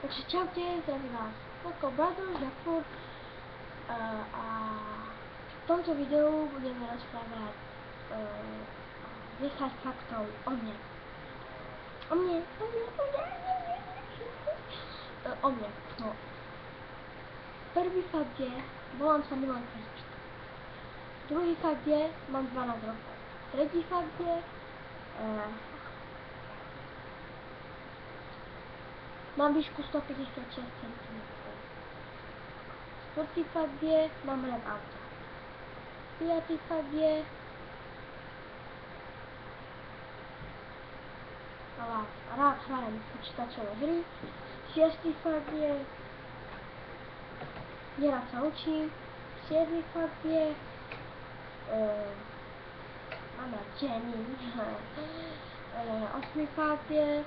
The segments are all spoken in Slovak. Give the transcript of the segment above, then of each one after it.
Takže čaute, zdravím vás ako Brothers Dapur a v tomto videu budeme rozprávať 10 faktov o mne. O mne, no. Prvý fakt je, volám sa Milan Krstička. Druhý fakt je, mám 12 rokov. Tretí fakt je, mám výšku 156 cm. Čtvrtý fakt je, mám rád auta. Piatý fakt je, rád hrajem počítačové hry. Šiestý fakt je, nerad sa učím. Siedmý fakt je, mám rád ženy. Osmý fakt je,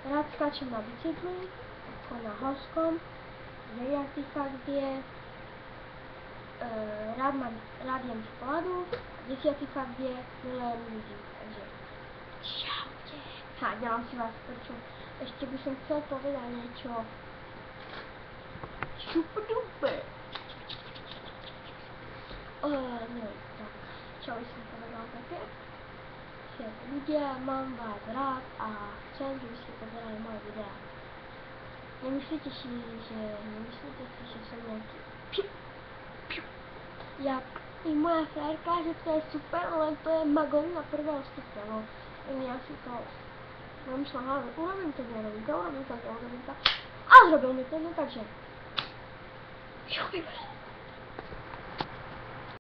rád skáčem na bicykli, ako na horskom. 9. fakt je, rád jem čokoládu. 10. fakt je, milujem ľudí. Takže čaute. Ďalám si vás prečo. Ešte by som chcel povedať niečo super duper. Neviem, tak čo by som povedal také. Ľudia, mám vás rád a chcem, že by ste pozerali moje videá. Nemyslíte si, že som nejaký jak i moja frajerka, že to je super, len to je magorina prvého stupňa, no. Ja si to nemyslím hlavne, urobím to, nerobím to a zrobil mi to, no takže